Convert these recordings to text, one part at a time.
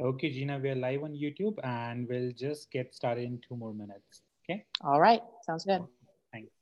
Okay, Gina, we're live on YouTube and we'll just get started in 2 more minutes. Okay? All right, sounds good. Awesome. Thanks.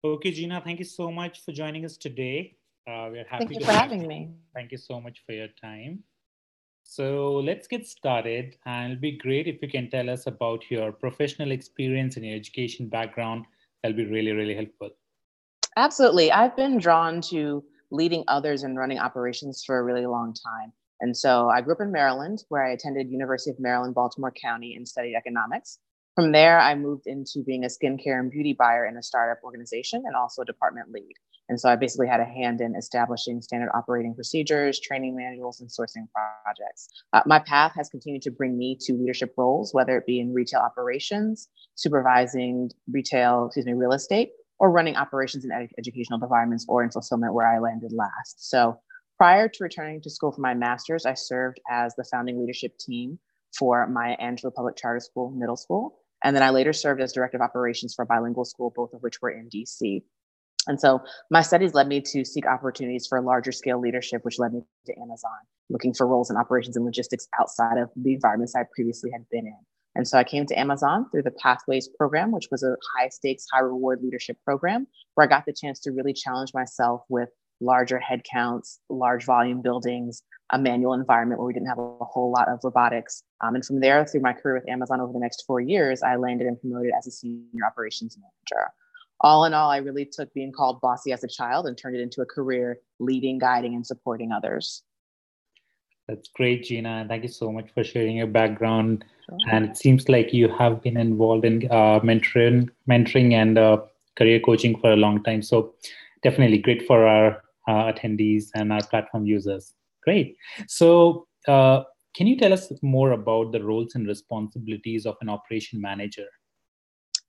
Okay, Gina, thank you so much for joining us today. We're Thank happy you to for have having you. me. Thank you so much for your time. So let's get started. And it'll be great if you can tell us about your professional experience and your education background. That'll be really, really helpful. Absolutely. I've been drawn to leading others and running operations for a really long time. And so I grew up in Maryland, where I attended University of Maryland, Baltimore County, and studied economics. From there, I moved into being a skincare and beauty buyer in a startup organization and also a department lead. And so I basically had a hand in establishing standard operating procedures, training manuals, and sourcing projects. My path has continued to bring me to leadership roles, whether it be in retail operations, supervising real estate, or running operations in educational environments or in fulfillment where I landed last. So prior to returning to school for my master's, I served as the founding leadership team for Maya Angelou Public Charter School Middle School. And then I later served as director of operations for a bilingual school, both of which were in DC. And so my studies led me to seek opportunities for larger scale leadership, which led me to Amazon, looking for roles in operations and logistics outside of the environments I previously had been in. And so I came to Amazon through the Pathways program, which was a high stakes, high reward leadership program where I got the chance to really challenge myself with larger headcounts, large volume buildings, a manual environment where we didn't have a whole lot of robotics. And from there, through my career with Amazon over the next 4 years, I landed and promoted as a senior operations manager. All in all, I really took being called bossy as a child and turned it into a career leading, guiding, and supporting others. That's great, Gina. And thank you so much for sharing your background. Sure. And it seems like you have been involved in mentoring and career coaching for a long time. So definitely great for our attendees and our platform users. Great. So can you tell us more about the roles and responsibilities of an operation manager?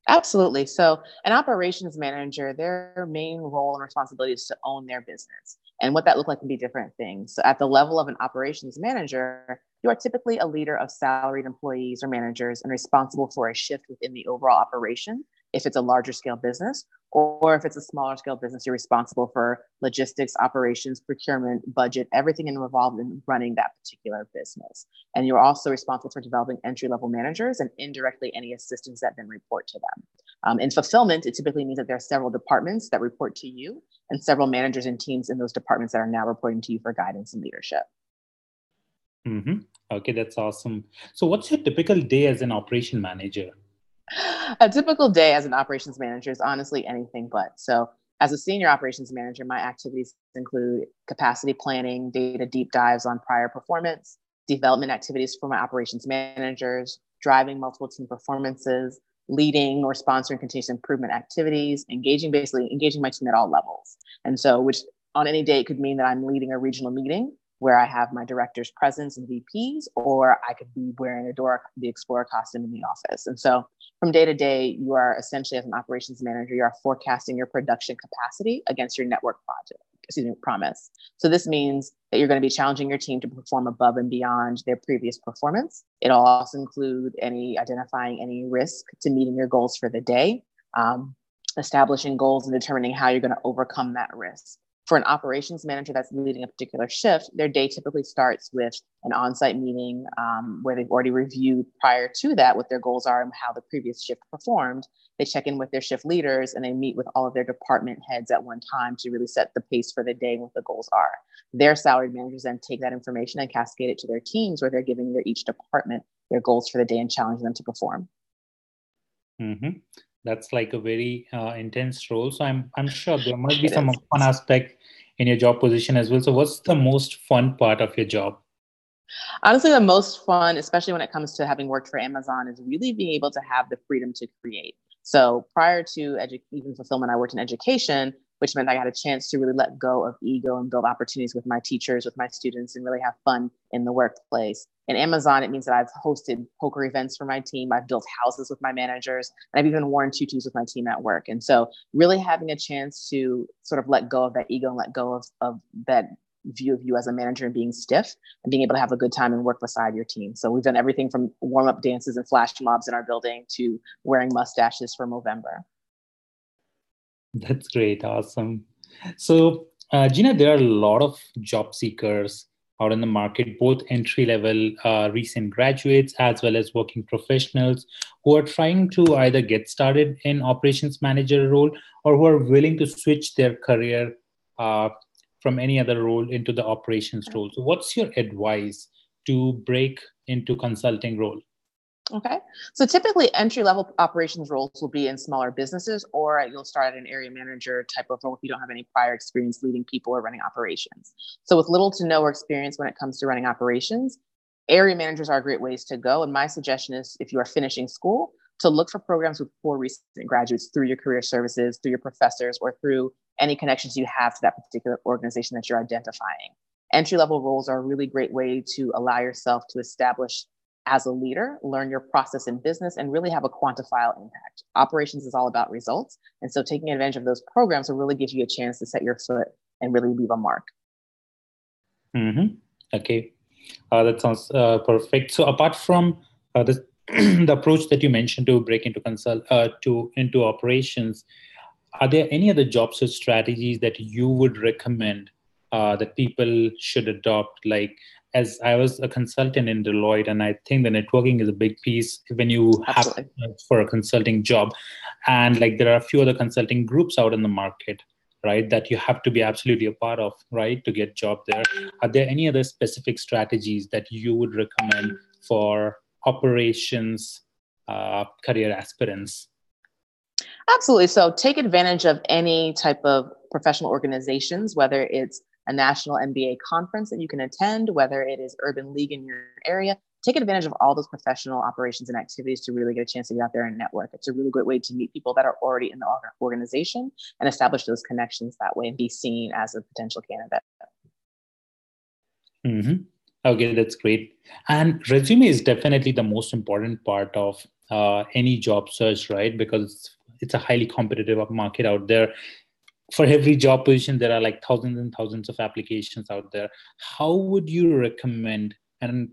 Absolutely. So, an operations manager, their main role and responsibility is to own their business. And what that looks like can be different things. So, at the level of an operations manager, you are typically a leader of salaried employees or managers and responsible for a shift within the overall operation if it's a larger scale business, or if it's a smaller scale business, you're responsible for logistics, operations, procurement, budget, everything involved in running that particular business. And you're also responsible for developing entry level managers and indirectly any assistants that then report to them. In fulfillment, it typically means that there are several departments that report to you and several managers and teams in those departments that are now reporting to you for guidance and leadership. Hmm. Okay, that's awesome. So, what's your typical day as an operation manager? A typical day as an operations manager is honestly anything but. So, as a senior operations manager, my activities include capacity planning, data deep dives on prior performance, development activities for my operations managers, driving multiple team performances, leading or sponsoring continuous improvement activities, basically engaging my team at all levels. And so, which on any day, it could mean that I'm leading a regional meeting where I have my directors, presidents, and VPs, or I could be wearing the Explorer costume in the office. And so from day to day, you are essentially, as an operations manager, you are forecasting your production capacity against your promise. So this means that you're going to be challenging your team to perform above and beyond their previous performance. It'll also include identifying any risk to meeting your goals for the day, establishing goals and determining how you're going to overcome that risk. For an operations manager that's leading a particular shift, their day typically starts with an on-site meeting where they've already reviewed prior to that what their goals are and how the previous shift performed. They check in with their shift leaders and they meet with all of their department heads at one time to really set the pace for the day and what the goals are. Their salaried managers then take that information and cascade it to their teams where they're giving each department their goals for the day and challenging them to perform. Mm-hmm. That's like a very intense role. So I'm sure there must be some fun aspect in your job position as well. So what's the most fun part of your job? Honestly, the most fun, especially when it comes to having worked for Amazon, is really being able to have the freedom to create. So prior to even fulfillment, I worked in education, which meant I had a chance to really let go of ego and build opportunities with my teachers, with my students, and really have fun in the workplace. In Amazon, it means that I've hosted poker events for my team. I've built houses with my managers, and I've even worn tutus with my team at work. And so really having a chance to sort of let go of that ego and let go of that view of you as a manager and being stiff and being able to have a good time and work beside your team. So we've done everything from warm-up dances and flash mobs in our building to wearing mustaches for Movember. That's great. Awesome. So, Gina, there are a lot of job seekers out in the market, both entry-level recent graduates as well as working professionals who are trying to either get started in operations manager role or who are willing to switch their career from any other role into the operations role. So what's your advice to break into consulting role? Okay. So typically entry-level operations roles will be in smaller businesses, or you'll start at an area manager type of role if you don't have any prior experience leading people or running operations. So with little to no experience when it comes to running operations, area managers are great ways to go. And my suggestion is if you are finishing school, to look for programs with 4 recent graduates through your career services, through your professors, or through any connections you have to that particular organization that you're identifying. Entry-level roles are a really great way to allow yourself to establish as a leader, learn your process in business, and really have a quantifiable impact. Operations is all about results. And so taking advantage of those programs will really give you a chance to set your foot and really leave a mark. Mm-hmm. Okay. That sounds perfect. So apart from the approach that you mentioned to break into into operations, are there any other job search strategies that you would recommend that people should adopt? Like, as I was a consultant in Deloitte, and I think the networking is a big piece when you have for a consulting job. And like there are a few other consulting groups out in the market, right, that you have to be absolutely a part of, right, to get job there. Are there any other specific strategies that you would recommend for operations career aspirants? Absolutely. So take advantage of any type of professional organizations, whether it's a national MBA conference that you can attend, whether it is Urban League in your area. Take advantage of all those professional operations and activities to really get a chance to get out there and network. It's a really great way to meet people that are already in the organization and establish those connections that way and be seen as a potential candidate. Mm-hmm. Okay, that's great. And resume is definitely the most important part of any job search, right? Because it's a highly competitive market out there. For every job position, there are like thousands and thousands of applications out there. How would you recommend an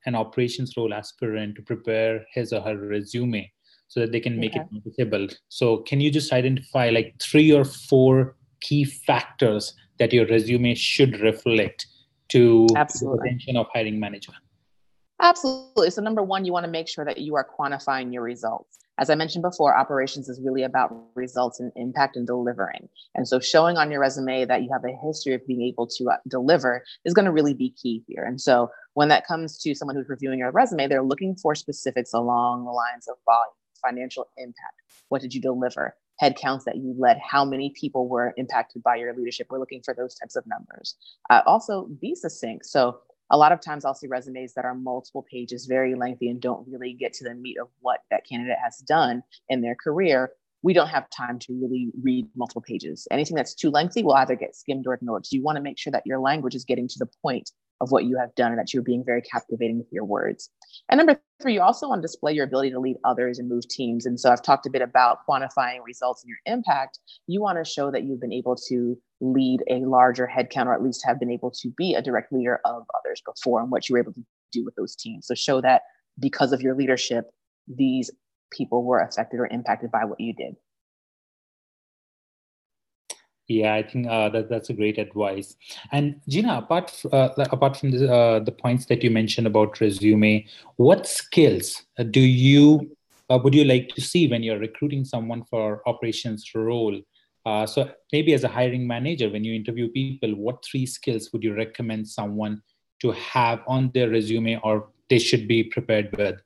operations role aspirant to prepare his or her resume so that they can make it noticeable? So can you just identify like 3 or 4 key factors that your resume should reflect to the attention of hiring manager? Absolutely. So number one, you want to make sure that you are quantifying your results. As I mentioned before, operations is really about results and impact and delivering. And so showing on your resume that you have a history of being able to deliver is going to really be key here. And so when that comes to someone who's reviewing your resume, they're looking for specifics along the lines of volume, financial impact. What did you deliver? Headcounts that you led, how many people were impacted by your leadership? We're looking for those types of numbers. Also, be succinct. So a lot of times I'll see resumes that are multiple pages, very lengthy, and don't really get to the meat of what that candidate has done in their career. We don't have time to really read multiple pages. Anything that's too lengthy will either get skimmed or ignored. So you want to make sure that your language is getting to the point of what you have done and that you're being very captivating with your words. And number 3, you also want to display your ability to lead others and move teams. And so I've talked a bit about quantifying results and your impact. You want to show that you've been able to lead a larger headcount, or at least have been able to be a direct leader of others before and what you were able to do with those teams. So show that because of your leadership, these people were affected or impacted by what you did. Yeah, I think that's a great advice. And Gina, apart from the points that you mentioned about resume, what skills do you would you like to see when you're recruiting someone for operations role? So maybe as a hiring manager, when you interview people, what three skills would you recommend someone to have on their resume or they should be prepared with?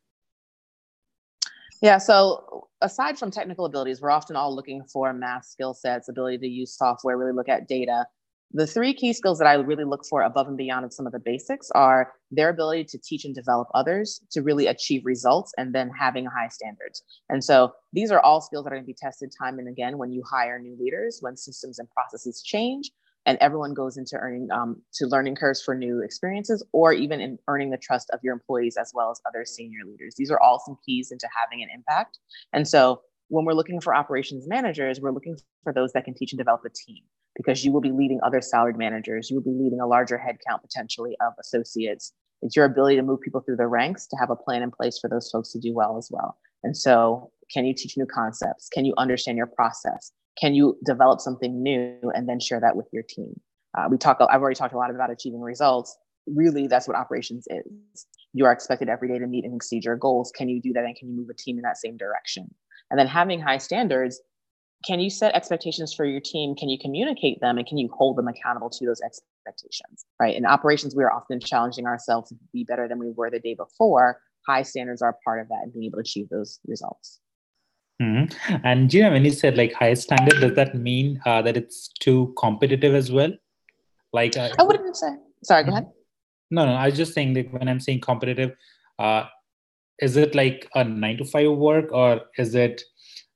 Yeah, so aside from technical abilities, we're often all looking for math skill sets, ability to use software, really look at data. The three key skills that I really look for above and beyond of some of the basics are their ability to teach and develop others to really achieve results, and then having high standards. And so these are all skills that are going to be tested time and again when you hire new leaders, when systems and processes change, and everyone goes into earning to learning curves for new experiences, or even in earning the trust of your employees as well as other senior leaders. These are all some keys into having an impact. And so when we're looking for operations managers, we're looking for those that can teach and develop a team, because you will be leading other salaried managers. You will be leading a larger headcount potentially of associates. It's your ability to move people through the ranks, to have a plan in place for those folks to do well as well. And so can you teach new concepts? Can you understand your process? Can you develop something new and then share that with your team? I've already talked a lot about achieving results. Really, that's what operations is. You are expected every day to meet and exceed your goals. Can you do that? And can you move a team in that same direction? And then having high standards, can you set expectations for your team? Can you communicate them? And can you hold them accountable to those expectations, right? In operations, we are often challenging ourselves to be better than we were the day before. High standards are part of that and being able to achieve those results. Mm-hmm. And Gina, when you said like high standard, does that mean that it's too competitive as well? Like, I wouldn't say. Sorry, go ahead. No. I was just saying that when I'm saying competitive, uh, is it like a 9 to 5 work, or is it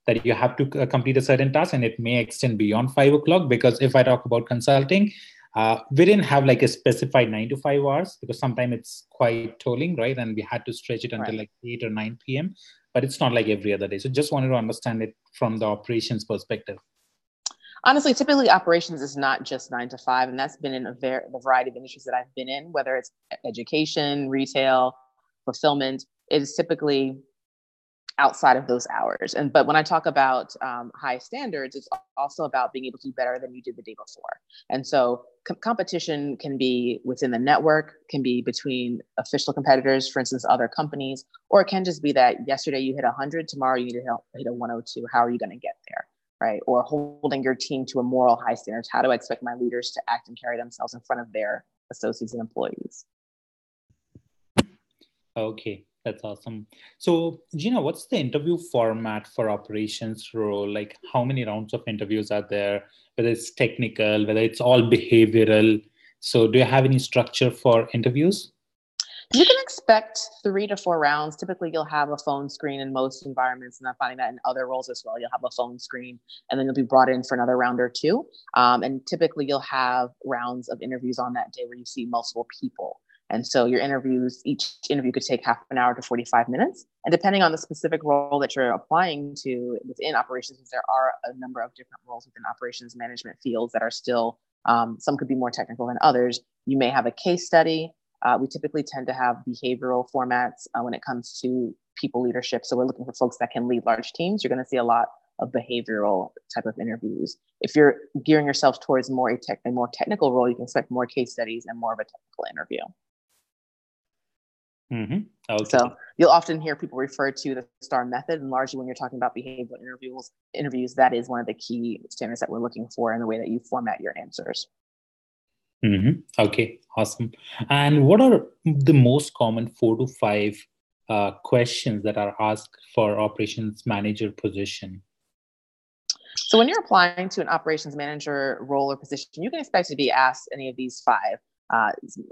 that you have to complete a certain task and it may extend beyond 5 o'clock? Because if I talk about consulting, we didn't have like a specified 9 to 5 hours, because sometimes it's quite tolling, right? And we had to stretch it until like 8 or 9 p.m. But it's not like every other day. So just wanted to understand it from the operations perspective. Honestly, typically operations is not just 9 to 5, and that's been in a variety of industries that I've been in, whether it's education, retail, fulfillment. It is typically outside of those hours. But when I talk about high standards, it's also about being able to do better than you did the day before. And so competition can be within the network, can be between official competitors, for instance, other companies, or it can just be that yesterday you hit 100, tomorrow you need to hit a 102. How are you going to get there? Right? Or holding your team to a moral high standards. How do I expect my leaders to act and carry themselves in front of their associates and employees? Okay, that's awesome. So, Gina, what's the interview format for operations role? Like, how many rounds of interviews are there? Whether it's technical, whether it's all behavioral. So, do you have any structure for interviews? You can expect 3 to 4 rounds. Typically, you'll have a phone screen in most environments, and I'm finding that in other roles as well. You'll have a phone screen, and then you'll be brought in for another round or two. And typically, you'll have rounds of interviews on that day where you see multiple people. And so each interview could take half an hour to 45 minutes. And depending on the specific role that you're applying to within operations, there are a number of different roles within operations management fields that are still, some could be more technical than others. You may have a case study. We typically tend to have behavioral formats when it comes to people leadership. So we're looking for folks that can lead large teams. You're going to see a lot of behavioral type of interviews. If you're gearing yourself towards a more technical role, you can expect more case studies and more of a technical interview. Mm-hmm. Okay. So you'll often hear people refer to the STAR method, and largely when you're talking about behavioral interviews, that is one of the key standards that we're looking for in the way that you format your answers. Mm-hmm. Okay, awesome. And what are the most common 4 to 5 questions that are asked for operations manager position? So when you're applying to an operations manager role or position, you can expect to be asked any of these 5.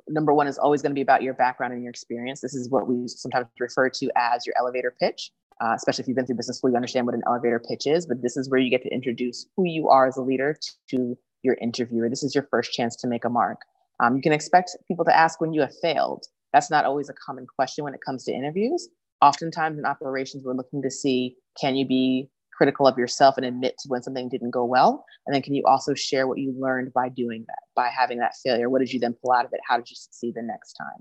Number 1 is always going to be about your background and your experience. This is what we sometimes refer to as your elevator pitch, especially if you've been through business school, you understand what an elevator pitch is, but this is where you get to introduce who you are as a leader to your interviewer. This is your first chance to make a mark. You can expect people to ask when you have failed. That's not always a common question when it comes to interviews. Oftentimes in operations, we're looking to see, can you be critical of yourself and admit to when something didn't go well? And then can you also share what you learned by doing that, by having that failure? What did you then pull out of it? How did you succeed the next time?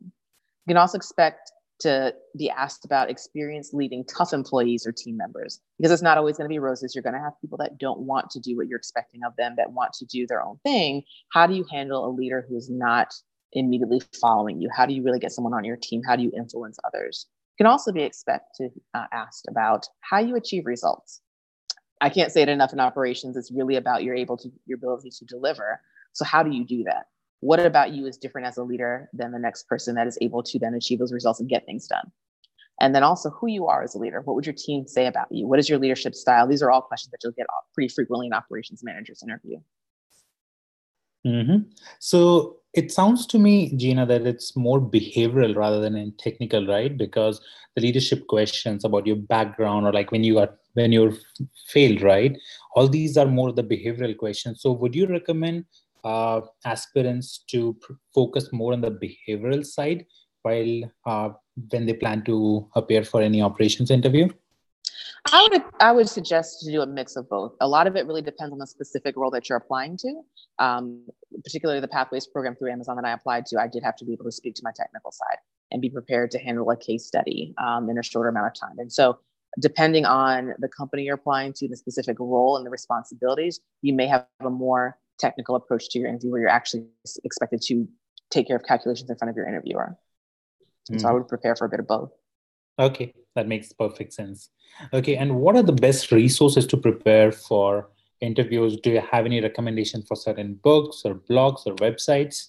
You can also expect to be asked about experience leading tough employees or team members, because it's not always going to be roses. You're going to have people that don't want to do what you're expecting of them, that want to do their own thing. How do you handle a leader who is not immediately following you? How do you really get someone on your team? How do you influence others? You can also be asked about how you achieve results. I can't say it enough in operations. It's really about your ability to deliver. So how do you do that? What about you is different as a leader than the next person that is able to then achieve those results and get things done? And then also who you are as a leader. What would your team say about you? What is your leadership style? These are all questions that you'll get pretty frequently in operations managers interview. Mm-hmm. So it sounds to me, Gina, that it's more behavioral rather than technical, right? Because the leadership questions about your background, or like when you're failed, right? All these are more the behavioral questions. So would you recommend aspirants to focus more on the behavioral side while when they plan to appear for any operations interview? I would suggest to do a mix of both. A lot of it really depends on the specific role that you're applying to. Particularly the Pathways program through Amazon that I applied to, I did have to be able to speak to my technical side and be prepared to handle a case study in a shorter amount of time. And so depending on the company you're applying to, the specific role and the responsibilities, you may have a more technical approach to your interview where you're actually expected to take care of calculations in front of your interviewer. And so I would prepare for a bit of both. Okay, that makes perfect sense. Okay, and what are the best resources to prepare for interviews? Do you have any recommendations for certain books or blogs or websites?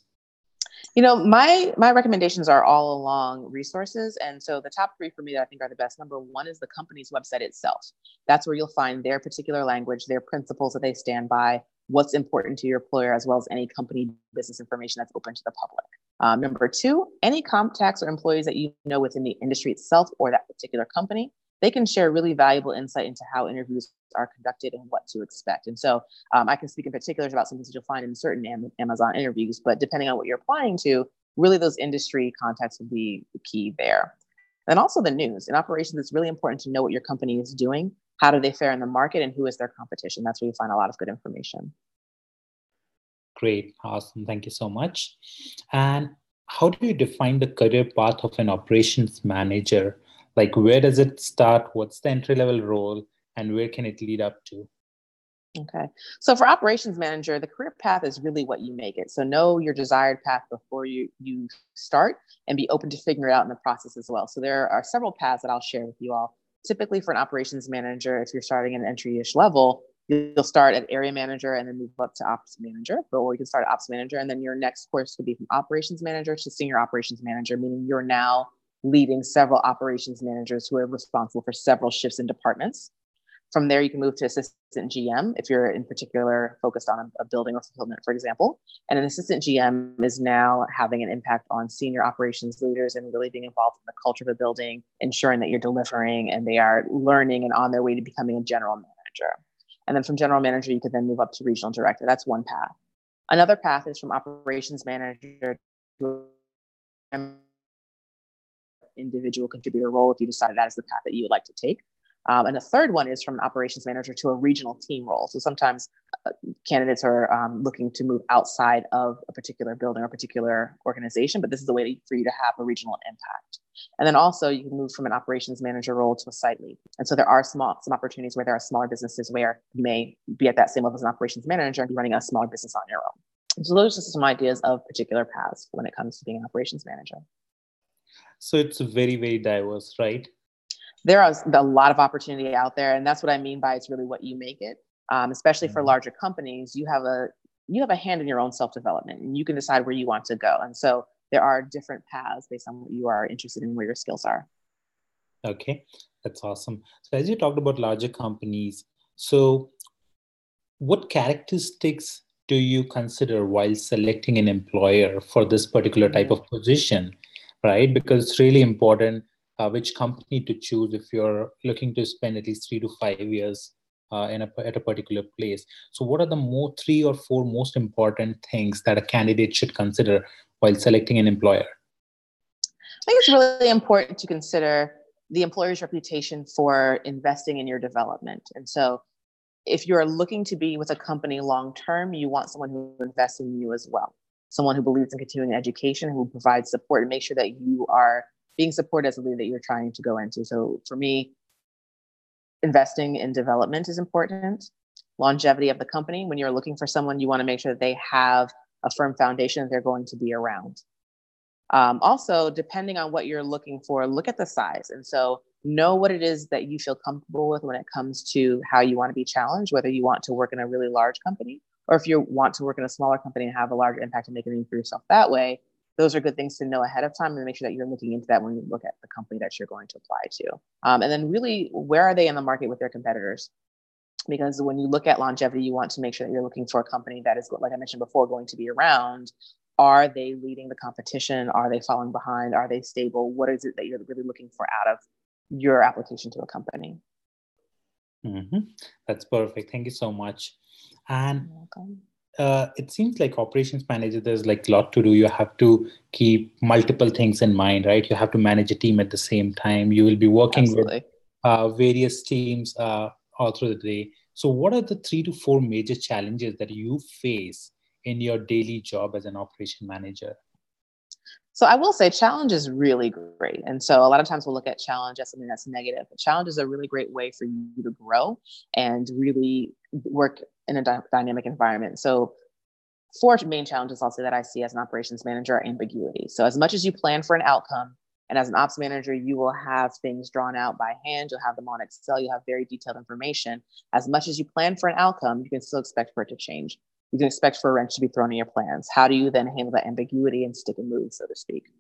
You know, my recommendations are all along resources. And so the top three for me that I think are the best, number one is the company's website itself. That's where you'll find their particular language, their principles that they stand by, what's important to your employer, as well as any company business information that's open to the public. Number two, any contacts or employees that you know within the industry itself or that particular company, they can share really valuable insight into how interviews are conducted and what to expect. And so I can speak in particulars about some things that you'll find in certain Amazon interviews, but depending on what you're applying to, really those industry contacts would be the key there. And also the news. In operations, it's really important to know what your company is doing, how do they fare in the market, and who is their competition. That's where you find a lot of good information. Great, awesome. Thank you so much. And how do you define the career path of an operations manager? Like, where does it start? What's the entry-level role? And where can it lead up to? Okay. So for operations manager, the career path is really what you make it. So know your desired path before you start, and be open to figure it out in the process as well. So there are several paths that I'll share with you all. Typically for an operations manager, if you're starting at an entry-ish level, you'll start at area manager and then move up to ops manager, or you can start at ops manager. And then your next course could be from operations manager to senior operations manager, meaning you're now leading several operations managers who are responsible for several shifts and departments. From there, you can move to assistant GM if you're in particular focused on a building or fulfillment, for example. And an assistant GM is now having an impact on senior operations leaders and really being involved in the culture of the building, ensuring that you're delivering and they are learning and on their way to becoming a general manager. And then from general manager, you could then move up to regional director. That's one path. Another path is from operations manager to individual contributor role if you decide that is the path that you would like to take. And the third one is from an operations manager to a regional team role. So sometimes candidates are looking to move outside of a particular building or a particular organization, but this is a way for you to have a regional impact. And then also you can move from an operations manager role to a site lead. And so there are some opportunities where there are smaller businesses where you may be at that same level as an operations manager and be running a smaller business on your own. And so those are just some ideas of particular paths when it comes to being an operations manager. So it's very, very diverse, right? There are a lot of opportunity out there. And that's what I mean by it's really what you make it. Especially for larger companies, you have a hand in your own self-development and you can decide where you want to go. And so there are different paths based on what you are interested in, where your skills are. Okay, that's awesome. So as you talked about larger companies, so what characteristics do you consider while selecting an employer for this particular type of position, right? Because it's really important which company to choose if you're looking to spend at least 3 to 5 years at a particular place. So what are the 3 or 4 most important things that a candidate should consider while selecting an employer? I think it's really important to consider the employer's reputation for investing in your development. And so if you're looking to be with a company long-term, you want someone who invests in you as well. Someone who believes in continuing education, who provides support and make sure that you are being supported as a leader that you're trying to go into. So for me, investing in development is important. Longevity of the company. When you're looking for someone, you want to make sure that they have a firm foundation that they're going to be around. Also, depending on what you're looking for, look at the size. And so know what it is that you feel comfortable with when it comes to how you want to be challenged, whether you want to work in a really large company or if you want to work in a smaller company and have a larger impact and make a name for yourself that way. Those are good things to know ahead of time and make sure that you're looking into that when you look at the company that you're going to apply to. And then really, where are they in the market with their competitors? Because when you look at longevity, you want to make sure that you're looking for a company that is, like I mentioned before, going to be around. Are they leading the competition? Are they falling behind? Are they stable? What is it that you're really looking for out of your application to a company? Mm-hmm. That's perfect. Thank you so much. And You're welcome. It seems like operations manager, there's like a lot to do. You have to keep multiple things in mind, right? You have to manage a team at the same time. You will be working Absolutely. with various teams all through the day. So what are the 3 to 4 major challenges that you face in your daily job as an operation manager? So I will say challenge is really great. And so a lot of times we'll look at challenge as something that's negative. But challenge is a really great way for you to grow and really work in a dynamic environment. So 4 main challenges I'll say that I see as an operations manager are ambiguity. So as much as you plan for an outcome, and as an ops manager, you will have things drawn out by hand. You'll have them on Excel. You'll have very detailed information. As much as you plan for an outcome, you can still expect for it to change. You can expect for a wrench to be thrown in your plans. How do you then handle that ambiguity and stick and move, so to speak?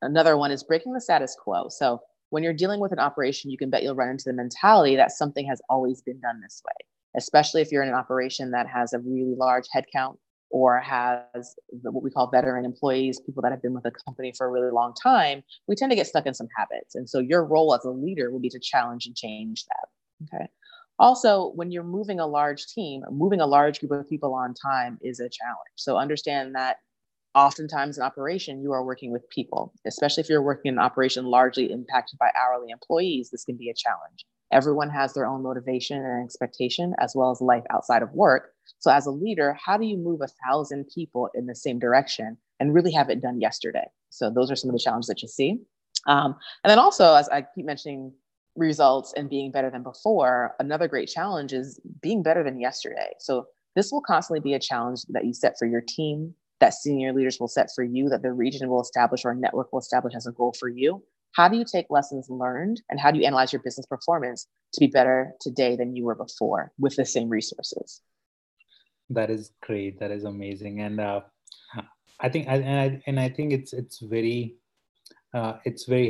Another one is breaking the status quo. So when you're dealing with an operation, you can bet you'll run into the mentality that something has always been done this way, especially if you're in an operation that has a really large headcount or has what we call veteran employees, people that have been with a company for a really long time. We tend to get stuck in some habits. And so your role as a leader will be to challenge and change that. Okay. Also, when you're moving a large team, moving a large group of people on time is a challenge. So understand that oftentimes in operation, you are working with people, especially if you're working in an operation largely impacted by hourly employees. This can be a challenge. Everyone has their own motivation and expectation, as well as life outside of work. So as a leader, how do you move 1,000 people in the same direction and really have it done yesterday? So those are some of the challenges that you see. And then also, as I keep mentioning, results and being better than before, another great challenge is being better than yesterday. So this will constantly be a challenge that you set for your team, that senior leaders will set for you, that the region will establish or a network will establish as a goal for you. How do you take lessons learned and how do you analyze your business performance to be better today than you were before with the same resources? That is great. That is amazing. And I think, I think it's very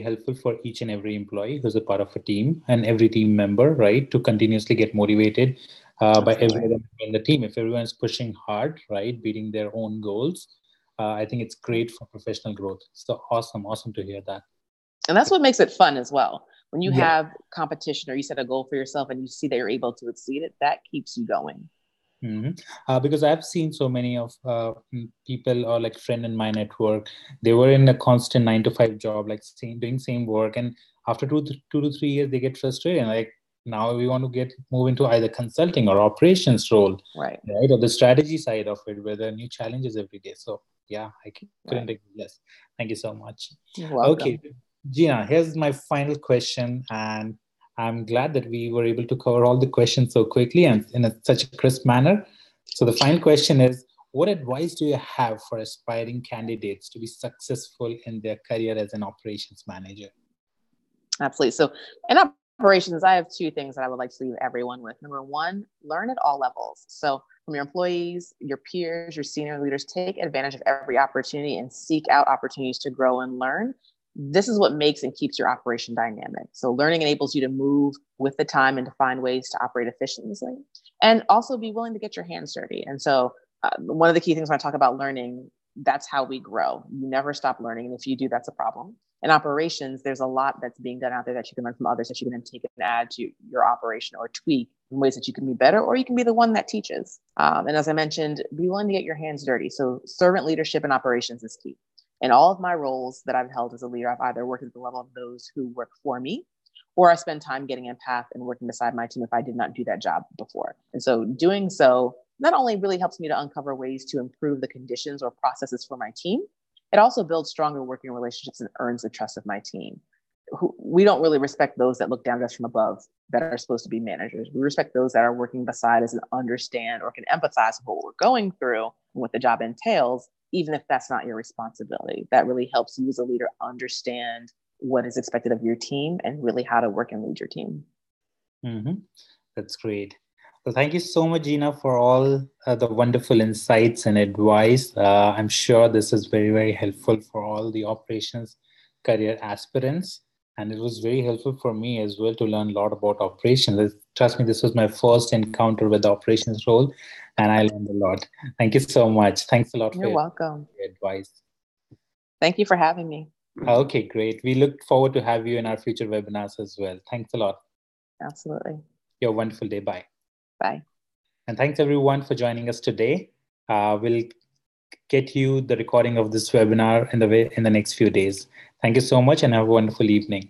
helpful for each and every employee who's a part of a team and every team member, right, to continuously get motivated by everyone in the team. If everyone's pushing hard, right, beating their own goals, I think it's great for professional growth. So awesome to hear that. And that's what makes it fun as well. When you have competition or you set a goal for yourself and you see that you're able to exceed it, that keeps you going. Mm-hmm. Because I've seen so many of people or like friend in my network, they were in a constant 9 to 5 job, like doing same work. And after 2 to 3 years, they get frustrated. And like now we want to move into either consulting or operations role, right? Or the strategy side of it, where there are new challenges every day. So yeah, I couldn't agree less. Thank you so much. You're welcome. Okay, Gina, here's my final question. And I'm glad that we were able to cover all the questions so quickly and in such a crisp manner. So the final question is, what advice do you have for aspiring candidates to be successful in their career as an operations manager? Absolutely. So in operations, I have 2 things that I would like to leave everyone with. Number 1, learn at all levels. So from your employees, your peers, your senior leaders, take advantage of every opportunity and seek out opportunities to grow and learn. This is what makes and keeps your operation dynamic. So learning enables you to move with the time and to find ways to operate efficiently and also be willing to get your hands dirty. And so one of the key things when I talk about learning, that's how we grow. You never stop learning. And if you do, that's a problem. In operations, there's a lot that's being done out there that you can learn from others that you can then take and add to your operation or tweak in ways that you can be better, or you can be the one that teaches. And as I mentioned, be willing to get your hands dirty. So servant leadership in operations is key. In all of my roles that I've held as a leader, I've either worked at the level of those who work for me, or I spend time getting in path and working beside my team if I did not do that job before. And so doing so not only really helps me to uncover ways to improve the conditions or processes for my team, It also builds stronger working relationships and earns the trust of my team. We don't really respect those that look down at us from above that are supposed to be managers. We respect those that are working beside us and understand or can empathize with what we're going through and what the job entails, even if that's not your responsibility. That really helps you as a leader understand what is expected of your team and really how to work and lead your team. Mm-hmm. That's great. Well, thank you so much, Gina, for all the wonderful insights and advice. I'm sure this is very, very helpful for all the operations career aspirants. And it was very helpful for me as well to learn a lot about operations. Trust me, this was my first encounter with the operations role, and I learned a lot. Thank you so much. Thanks a lot You're welcome. Your advice. Thank you for having me. Okay, great. We look forward to have you in our future webinars as well. Thanks a lot. Absolutely. You have a wonderful day. Bye. Bye. And thanks everyone for joining us today. We'll get you the recording of this webinar in the next few days. Thank you so much and have a wonderful evening.